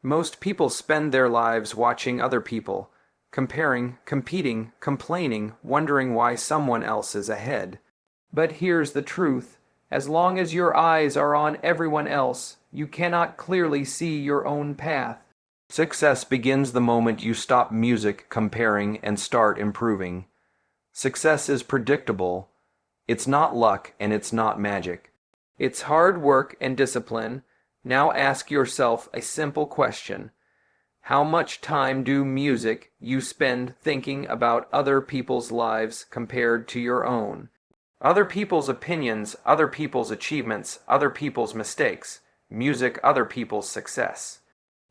Most people spend their lives watching other people, comparing, competing, complaining, wondering why someone else is ahead. But here's the truth. As long as your eyes are on everyone else, you cannot clearly see your own path. Success begins the moment you stop music comparing and start improving. Success is predictable. It's not luck and it's not magic. It's hard work and discipline. Now ask yourself a simple question. How much time do you spend thinking about other people's lives compared to your own? Other people's opinions, other people's achievements, other people's mistakes, music, other people's success.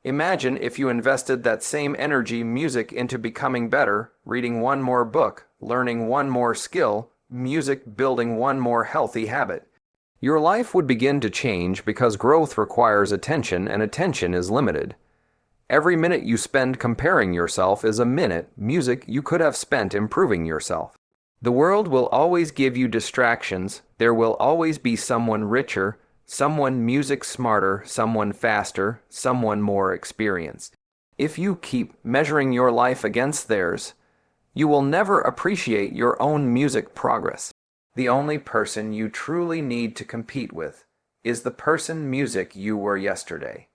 Imagine if you invested that same energy music into becoming better, reading one more book, learning one more skill, music building one more healthy habit. Your life would begin to change because growth requires attention and attention is limited. Every minute you spend comparing yourself is a minute music you could have spent improving yourself. The world will always give you distractions. There will always be someone richer, someone music smarter, someone faster, someone more experienced. If you keep measuring your life against theirs, you will never appreciate your own music progress. The only person you truly need to compete with is the person music you were yesterday.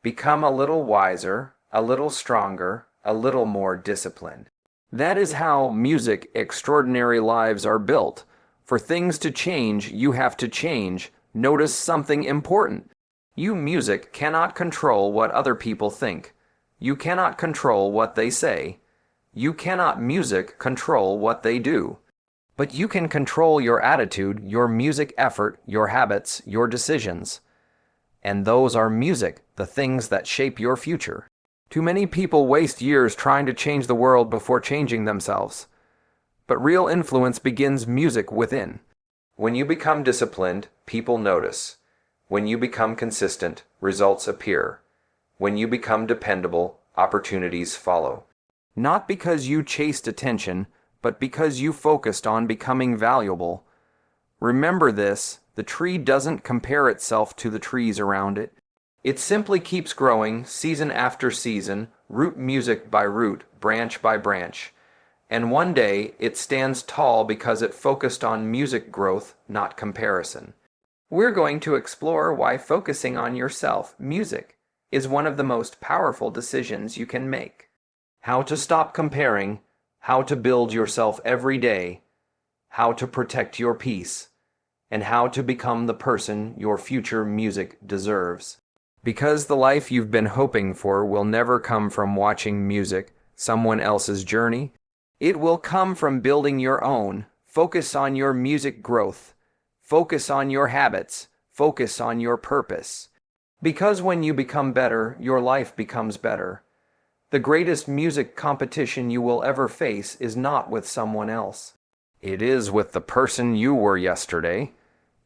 Become a little wiser, a little stronger, a little more disciplined. That is how music extraordinary lives are built. For things to change, you have to change. Notice something important. You music cannot control what other people think. You cannot control what they say. You cannot music control what they do. But you can control your attitude, your music effort, your habits, your decisions. And those are music, the things that shape your future. Too many people waste years trying to change the world before changing themselves. But real influence begins music within. When you become disciplined, people notice. When you become consistent, results appear. When you become dependable, opportunities follow. Not because you chased attention, but because you focused on becoming valuable. Remember this, the tree doesn't compare itself to the trees around it. It simply keeps growing, season after season, root music by root, branch by branch. And one day, it stands tall because it focused on music growth, not comparison. We're going to explore why focusing on yourself, music, is one of the most powerful decisions you can make. How to stop comparing, how to build yourself every day, how to protect your peace, and how to become the person your future music deserves. Because the life you've been hoping for will never come from watching music, someone else's journey. It will come from building your own. Focus on your music growth. Focus on your habits. Focus on your purpose. Because when you become better, your life becomes better. The greatest music competition you will ever face is not with someone else. It is with the person you were yesterday.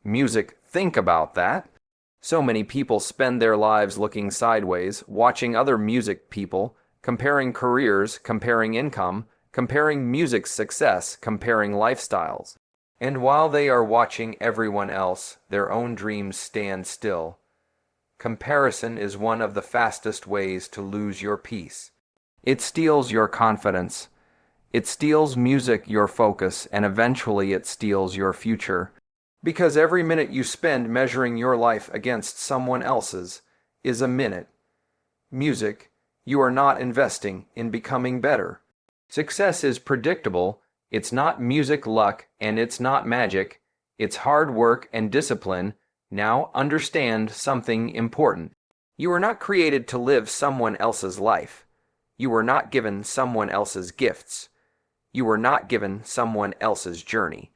Music, think about that. So many people spend their lives looking sideways, watching other music people, comparing careers, comparing income, comparing music success, comparing lifestyles. And while they are watching everyone else, their own dreams stand still. Comparison is one of the fastest ways to lose your peace. It steals your confidence. It steals music, your focus, and eventually it steals your future. Because every minute you spend measuring your life against someone else's is a minute. Music, you are not investing in becoming better. Success is predictable. It's not music luck and it's not magic. It's hard work and discipline. Now understand something important. You are not created to live someone else's life. You were not given someone else's gifts. You were not given someone else's journey.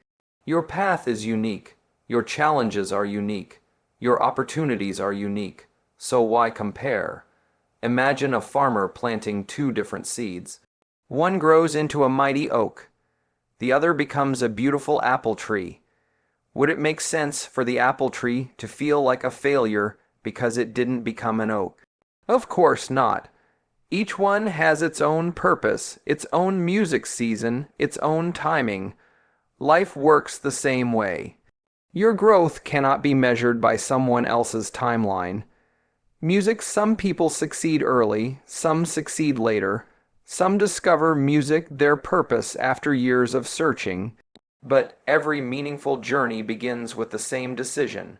Your path is unique. Your challenges are unique. Your opportunities are unique. So why compare? Imagine a farmer planting two different seeds. One grows into a mighty oak. The other becomes a beautiful apple tree. Would it make sense for the apple tree to feel like a failure because it didn't become an oak? Of course not. Each one has its own purpose, its own music season, its own timing. Life works the same way. Your growth cannot be measured by someone else's timeline. Music, some people succeed early, some succeed later. Some discover music their purpose after years of searching. But every meaningful journey begins with the same decision: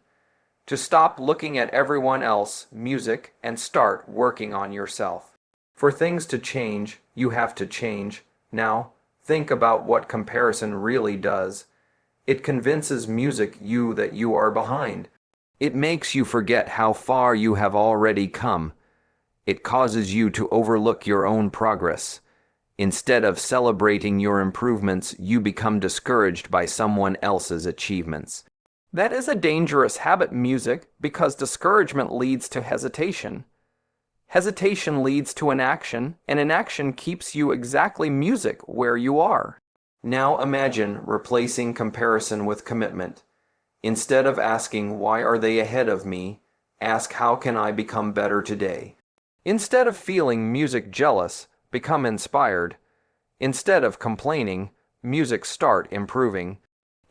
to stop looking at everyone else, music, and start working on yourself. For things to change, you have to change. Now, think about what comparison really does. It convinces you that you are behind. It makes you forget how far you have already come. It causes you to overlook your own progress. Instead of celebrating your improvements, you become discouraged by someone else's achievements. That is a dangerous habit, music, because discouragement leads to hesitation. Hesitation leads to inaction, and inaction keeps you exactly music where you are. Now imagine replacing comparison with commitment. Instead of asking, why are they ahead of me? Ask, how can I become better today? Instead of feeling music jealous, become inspired. Instead of complaining, music start improving.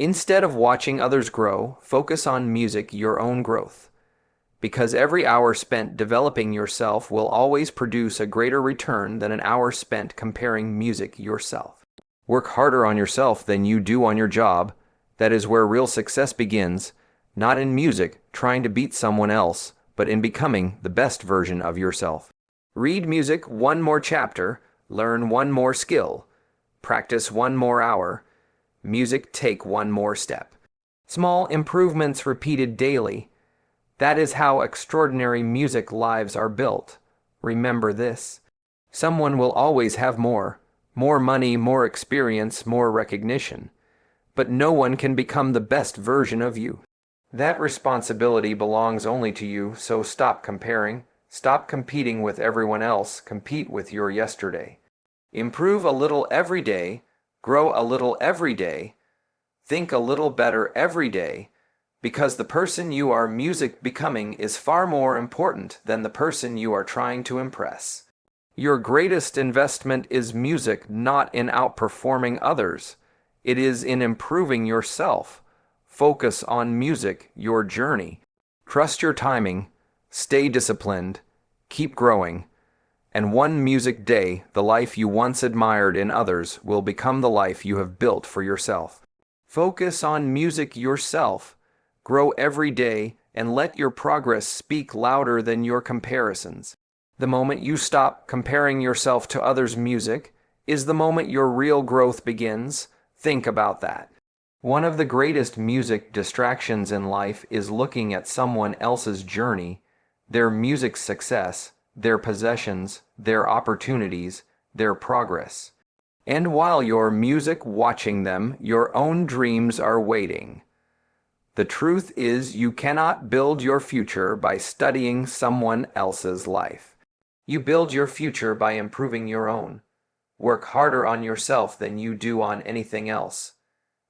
Instead of watching others grow, focus on music, your own growth. Because every hour spent developing yourself will always produce a greater return than an hour spent comparing music yourself. Work harder on yourself than you do on your job. That is where real success begins, not in music, trying to beat someone else, but in becoming the best version of yourself. Read music one more chapter, learn one more skill, practice one more hour, music take one more step. Small improvements repeated daily. That is how extraordinary music lives are built. Remember this: someone will always have more money, more experience, more recognition. But no one can become the best version of you. That responsibility belongs only to you, so stop comparing. Stop competing with everyone else. Compete with your yesterday. Improve a little every day. Grow a little every day. Think a little better every day. Because the person you are music becoming is far more important than the person you are trying to impress. Your greatest investment is music, not in outperforming others. It is in improving yourself. Focus on music, your journey. Trust your timing. Stay disciplined. Keep growing. And one music day, the life you once admired in others will become the life you have built for yourself. Focus on music yourself. Grow every day and let your progress speak louder than your comparisons. The moment you stop comparing yourself to others' music is the moment your real growth begins. Think about that. One of the greatest music distractions in life is looking at someone else's journey, their music success, their possessions, their opportunities, their progress. And while you're music watching them, your own dreams are waiting. The truth is, you cannot build your future by studying someone else's life. You build your future by improving your own. Work harder on yourself than you do on anything else.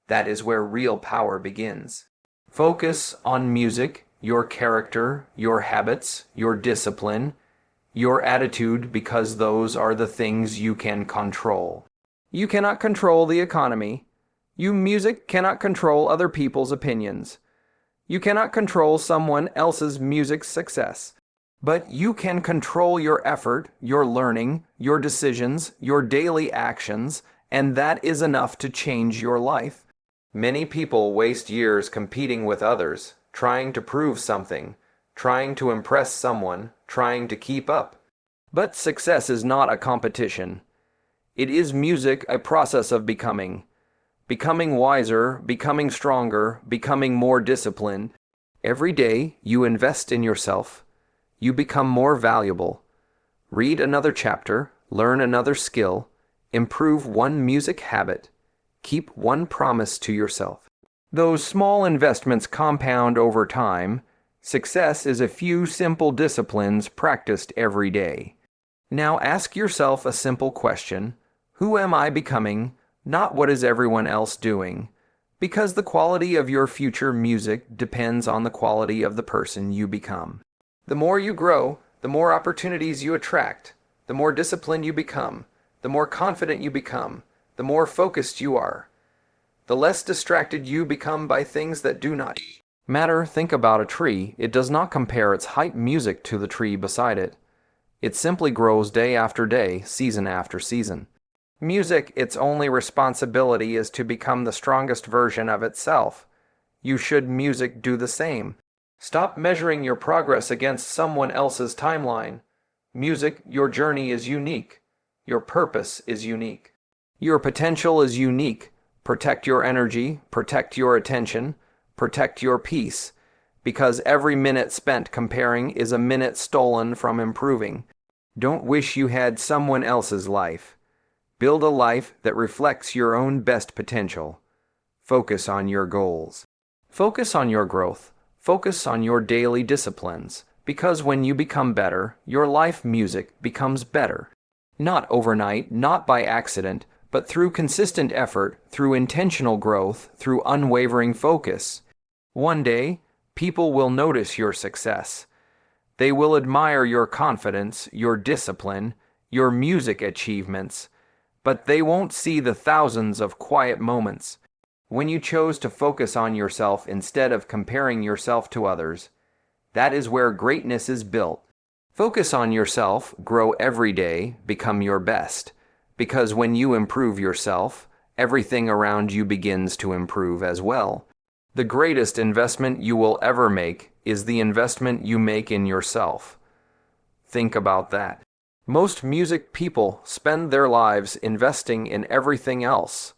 That is where real power begins. Focus on music, your character, your habits, your discipline, your attitude, because those are the things you can control. You cannot control the economy. You, music, cannot control other people's opinions. You cannot control someone else's music success. But you can control your effort, your learning, your decisions, your daily actions, and that is enough to change your life. Many people waste years competing with others, trying to prove something, trying to impress someone, trying to keep up. But success is not a competition. It is music, a process of becoming. Becoming wiser, becoming stronger, becoming more disciplined. Every day you invest in yourself. You become more valuable. Read another chapter, learn another skill, improve one music habit, keep one promise to yourself. Those small investments compound over time. Success is a few simple disciplines practiced every day. Now ask yourself a simple question: who am I becoming, not what is everyone else doing? Because the quality of your future music depends on the quality of the person you become. The more you grow, the more opportunities you attract, the more disciplined you become, the more confident you become, the more focused you are, the less distracted you become by things that do not. Think about a tree. It does not compare its height music to the tree beside it. It simply grows day after day, season after season. Music, its only responsibility is to become the strongest version of itself. You should music do the same. Stop measuring your progress against someone else's timeline. Music, your journey is unique. Your purpose is unique. Your potential is unique. Protect your energy, protect your attention, protect your peace, because every minute spent comparing is a minute stolen from improving. Don't wish you had someone else's life. Build a life that reflects your own best potential. Focus on your goals. Focus on your growth. Focus on your daily disciplines, because when you become better, your life music becomes better. Not overnight, not by accident, but through consistent effort, through intentional growth, through unwavering focus. One day, people will notice your success. They will admire your confidence, your discipline, your music achievements, but they won't see the thousands of quiet moments when you chose to focus on yourself instead of comparing yourself to others. That is where greatness is built. Focus on yourself, grow every day, become your best. Because when you improve yourself, everything around you begins to improve as well. The greatest investment you will ever make is the investment you make in yourself. Think about that. Most music people spend their lives investing in everything else.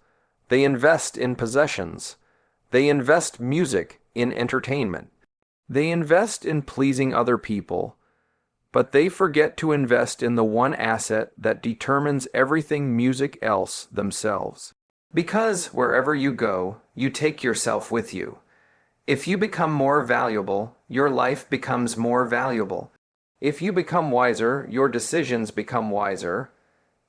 They invest in possessions. They invest music in entertainment. They invest in pleasing other people. But they forget to invest in the one asset that determines everything music else themselves. Because wherever you go, you take yourself with you. If you become more valuable, your life becomes more valuable. If you become wiser, your decisions become wiser.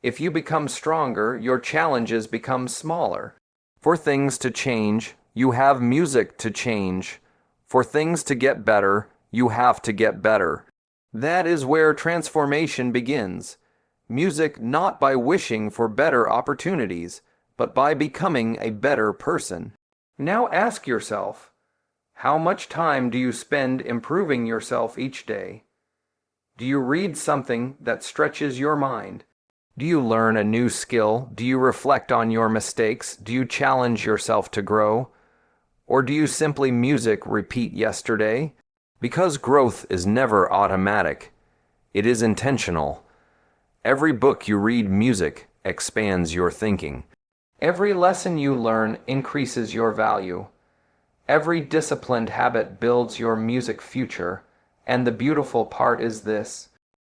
If you become stronger, your challenges become smaller. For things to change, you have music to change. For things to get better, you have to get better. That is where transformation begins. Music not by wishing for better opportunities, but by becoming a better person. Now ask yourself, how much time do you spend improving yourself each day? Do you read something that stretches your mind? Do you learn a new skill? Do you reflect on your mistakes? Do you challenge yourself to grow? Or do you simply music repeat yesterday? Because growth is never automatic. It is intentional. Every book you read music expands your thinking. Every lesson you learn increases your value. Every disciplined habit builds your music future. And the beautiful part is this.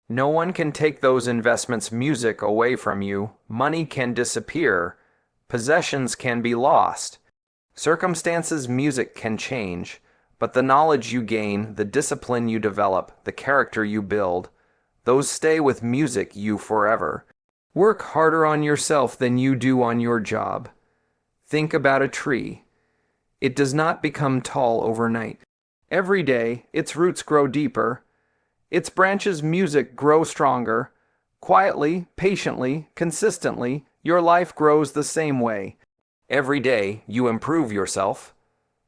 No one can take those investments music away from you. Money can disappear. Possessions can be lost. Circumstances music can change. But the knowledge you gain, the discipline you develop, the character you build, those stay with music you forever. Work harder on yourself than you do on your job. Think about a tree. It does not become tall overnight. Every day, its roots grow deeper. Its branches' music grow stronger. Quietly, patiently, consistently, your life grows the same way. Every day, you improve yourself.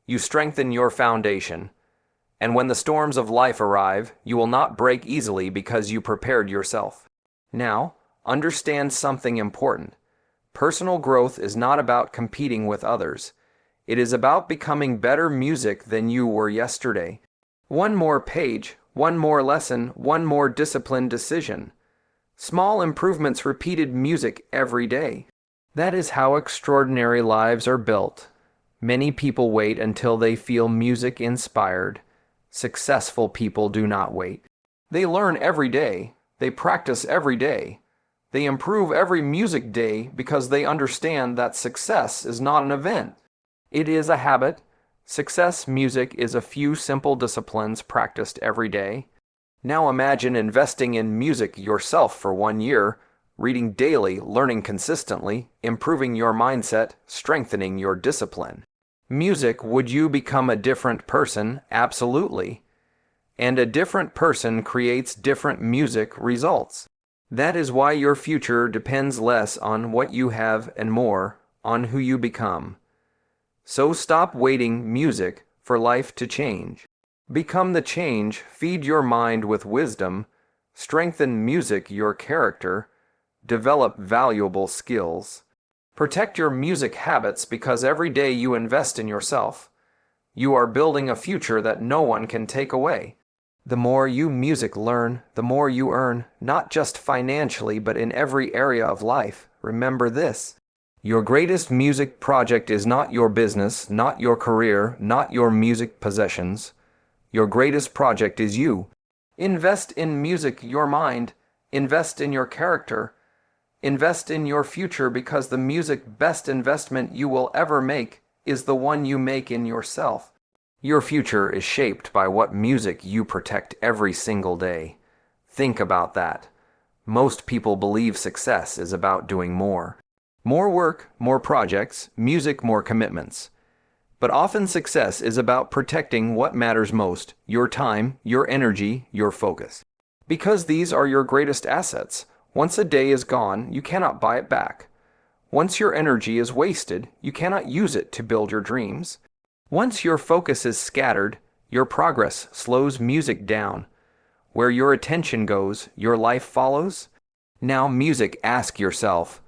You strengthen your foundation, and when the storms of life arrive, you will not break easily because you prepared yourself. Now, understand something important. Personal growth is not about competing with others. It is about becoming better music than you were yesterday. One more page, one more lesson, one more disciplined decision. Small improvements repeated music every day. That is how extraordinary lives are built. Many people wait until they feel music inspired. Successful people do not wait. They learn every day. They practice every day. They improve every music day because they understand that success is not an event. It is a habit. Success music is a few simple disciplines practiced every day. Now imagine investing in music yourself for 1 year, reading daily, learning consistently, improving your mindset, strengthening your discipline. Music, would you become a different person? Absolutely. And a different person creates different music results. That is why your future depends less on what you have and more on who you become. So stop waiting music for life to change. Become the change, feed your mind with wisdom, strengthen music your character, develop valuable skills. Protect your music habits because every day you invest in yourself, you are building a future that no one can take away. The more you music learn, the more you earn, not just financially, but in every area of life. Remember this. Your greatest music project is not your business, not your career, not your music possessions. Your greatest project is you. Invest in music, your mind. Invest in your character. Invest in your future because the music best investment you will ever make is the one you make in yourself. Your future is shaped by what music you protect every single day. Think about that. Most people believe success is about doing more. More work, more projects, music, more commitments. But often success is about protecting what matters most, your time, your energy, your focus. Because these are your greatest assets. Once a day is gone, you cannot buy it back. Once your energy is wasted, you cannot use it to build your dreams. Once your focus is scattered, your progress slows music down. Where your attention goes, your life follows. Now music, ask yourself,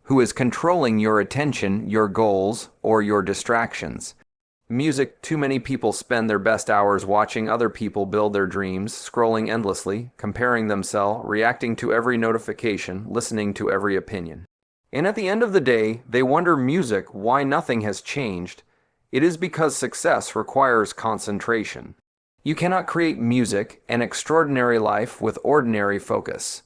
who is controlling your attention, your goals, or your distractions? Music, too many people spend their best hours watching other people build their dreams, scrolling endlessly, comparing themselves, reacting to every notification, listening to every opinion. And at the end of the day, they wonder music why nothing has changed. It is because success requires concentration. You cannot create music, an extraordinary life, with ordinary focus.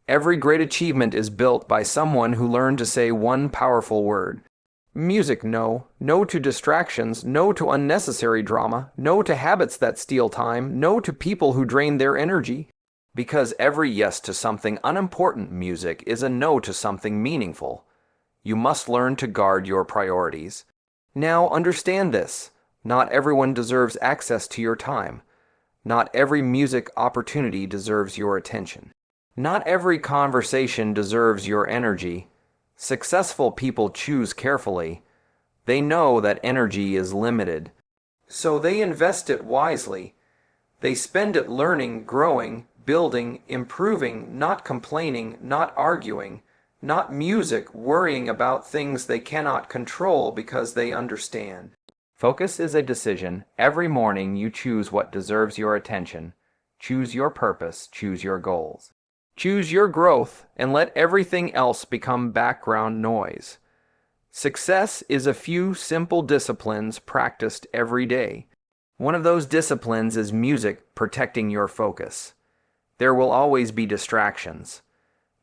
Every great achievement is built by someone who learned to say one powerful word. Music, no. No to distractions, no to unnecessary drama, no to habits that steal time, no to people who drain their energy. Because every yes to something unimportant, music, is a no to something meaningful. You must learn to guard your priorities. Now understand this. Not everyone deserves access to your time. Not every music opportunity deserves your attention. Not every conversation deserves your energy. Successful people choose carefully. They know that energy is limited. So they invest it wisely. They spend it learning, growing, building, improving, not complaining, not arguing. Not music, worrying about things they cannot control because they understand. Focus is a decision. Every morning you choose what deserves your attention. Choose your purpose, choose your goals. Choose your growth and let everything else become background noise. Success is a few simple disciplines practiced every day. One of those disciplines is music, protecting your focus. There will always be distractions.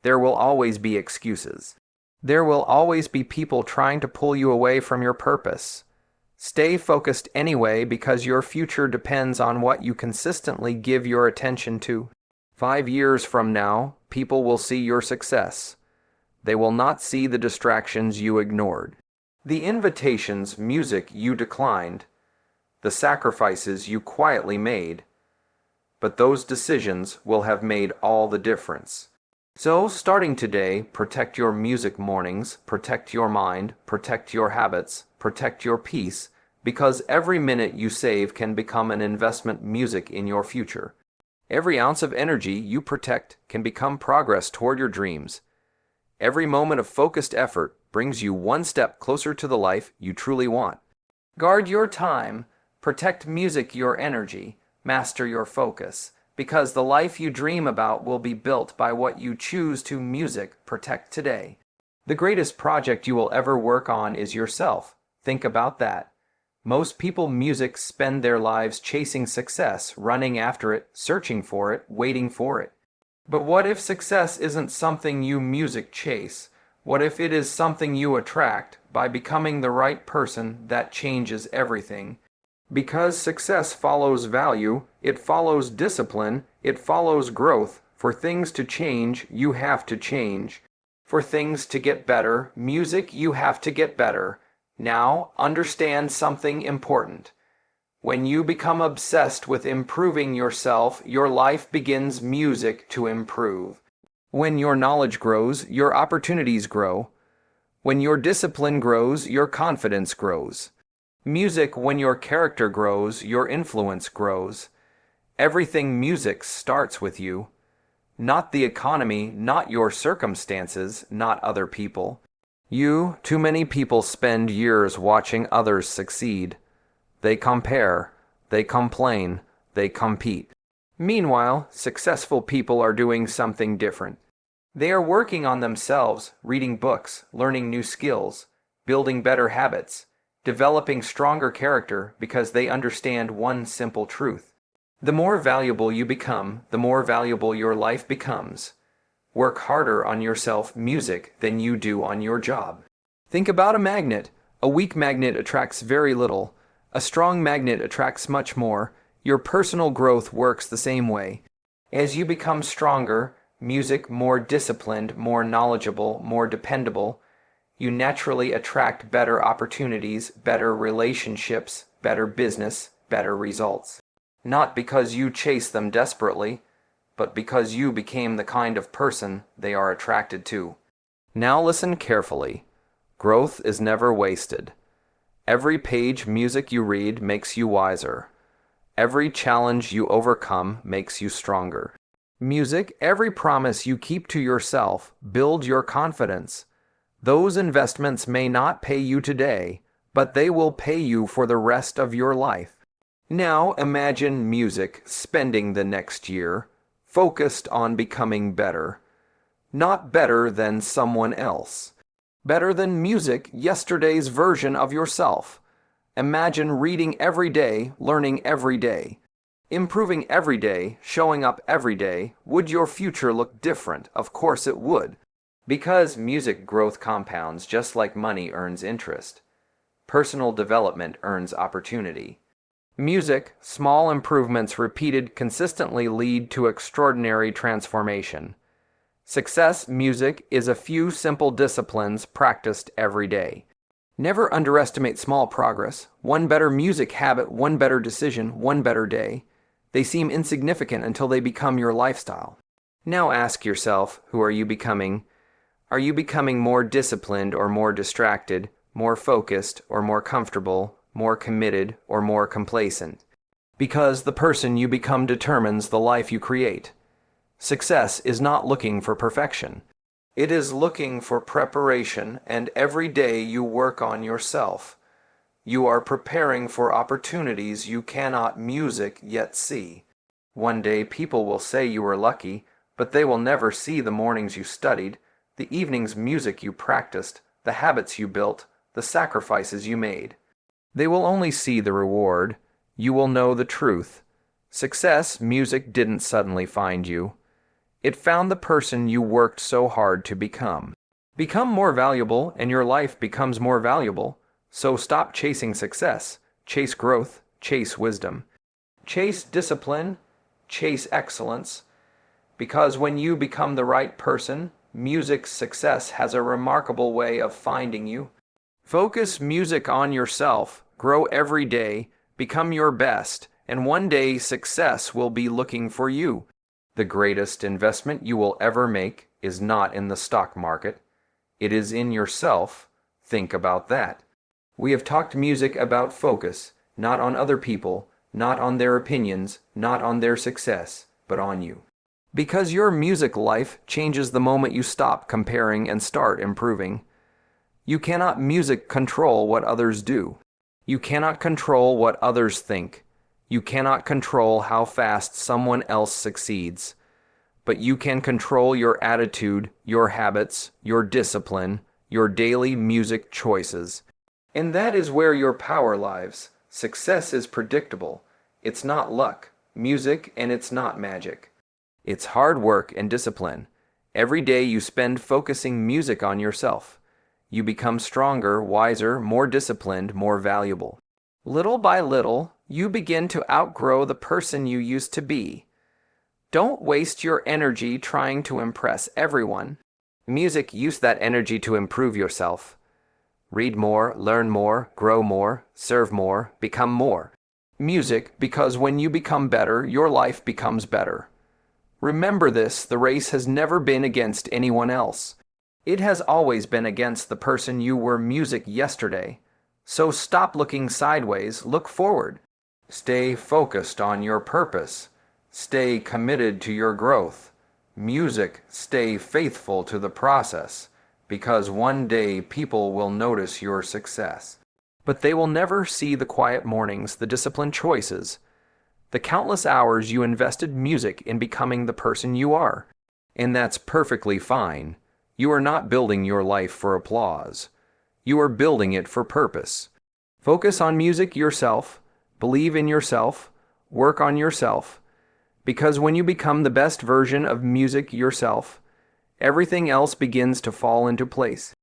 There will always be excuses. There will always be people trying to pull you away from your purpose. Stay focused anyway because your future depends on what you consistently give your attention to. 5 years from now, people will see your success. They will not see the distractions you ignored, the invitations, music you declined, the sacrifices you quietly made. But those decisions will have made all the difference. So, starting today, protect your music mornings, protect your mind, protect your habits, protect your peace, because every minute you save can become an investment music in your future. Every ounce of energy you protect can become progress toward your dreams. Every moment of focused effort brings you one step closer to the life you truly want. Guard your time, protect music, your energy, master your focus. Because the life you dream about will be built by what you choose to music protect today. The greatest project you will ever work on is yourself. Think about that. Most people music spend their lives chasing success, running after it, searching for it, waiting for it. But what if success isn't something you music chase? What if it is something you attract by becoming the right person that changes everything? Because success follows value, it follows discipline, it follows growth. For things to change, you have to change. For things to get better, music, you have to get better. Now, understand something important. When you become obsessed with improving yourself, your life begins music to improve. When your knowledge grows, your opportunities grow. When your discipline grows, your confidence grows. Music, when your character grows, your influence grows. Everything music starts with you. Not the economy, not your circumstances, not other people. Too many people spend years watching others succeed. They compare, they complain, they compete. Meanwhile, successful people are doing something different. They are working on themselves, reading books, learning new skills, building better habits, developing stronger character because they understand one simple truth. The more valuable you become, the more valuable your life becomes. Work harder on yourself, music, than you do on your job. Think about a magnet. A weak magnet attracts very little. A strong magnet attracts much more. Your personal growth works the same way. As you become stronger, music, more disciplined, more knowledgeable, more dependable, you naturally attract better opportunities, better relationships, better business, better results. Not because you chase them desperately, but because you became the kind of person they are attracted to. Now listen carefully. Growth is never wasted. Every page music you read makes you wiser. Every challenge you overcome makes you stronger. Music, every promise you keep to yourself, build your confidence. Those investments may not pay you today, but they will pay you for the rest of your life. Now imagine music spending the next year focused on becoming better. Not better than someone else. Better than music, yesterday's version of yourself. Imagine reading every day, learning every day. Improving every day, showing up every day. Would your future look different? Of course it would. Because music growth compounds just like money earns interest. Personal development earns opportunity. Music, small improvements repeated consistently lead to extraordinary transformation. Success music is a few simple disciplines practiced every day. Never underestimate small progress. One better music habit, one better decision, one better day. They seem insignificant until they become your lifestyle. Now ask yourself, who are you becoming? Are you becoming more disciplined or more distracted, more focused or more comfortable, more committed or more complacent? Because the person you become determines the life you create. Success is not looking for perfection. It is looking for preparation, and every day you work on yourself. You are preparing for opportunities you cannot music yet see. One day people will say you were lucky, but they will never see the mornings you studied, the evenings music you practiced, the habits you built, the sacrifices you made. They will only see the reward. You will know the truth. Success music didn't suddenly find you. It found the person you worked so hard to become. Become more valuable and your life becomes more valuable. So stop chasing success. Chase growth. Chase wisdom. Chase discipline. Chase excellence. Because when you become the right person, music's success has a remarkable way of finding you. Focus music on yourself. Grow every day. Become your best. And one day success will be looking for you. The greatest investment you will ever make is not in the stock market. It is in yourself. Think about that. We have talked music about focus, not on other people, not on their opinions, not on their success, but on you. Because your music life changes the moment you stop comparing and start improving. You cannot music control what others do. You cannot control what others think. You cannot control how fast someone else succeeds. But you can control your attitude, your habits, your discipline, your daily music choices. And that is where your power lies. Success is predictable. It's not luck, music, and it's not magic. It's hard work and discipline. Every day you spend focusing music on yourself. You become stronger, wiser, more disciplined, more valuable. Little by little, you begin to outgrow the person you used to be. Don't waste your energy trying to impress everyone. Music, use that energy to improve yourself. Read more, learn more, grow more, serve more, become more. Music, because when you become better, your life becomes better. Remember this, the race has never been against anyone else. It has always been against the person you were music yesterday. So stop looking sideways, look forward. Stay focused on your purpose. Stay committed to your growth. Music, stay faithful to the process, because one day people will notice your success. But they will never see the quiet mornings, the disciplined choices, the countless hours you invested music in becoming the person you are. And that's perfectly fine. You are not building your life for applause. You are building it for purpose. Focus on music yourself, believe in yourself, work on yourself, because when you become the best version of music yourself, everything else begins to fall into place.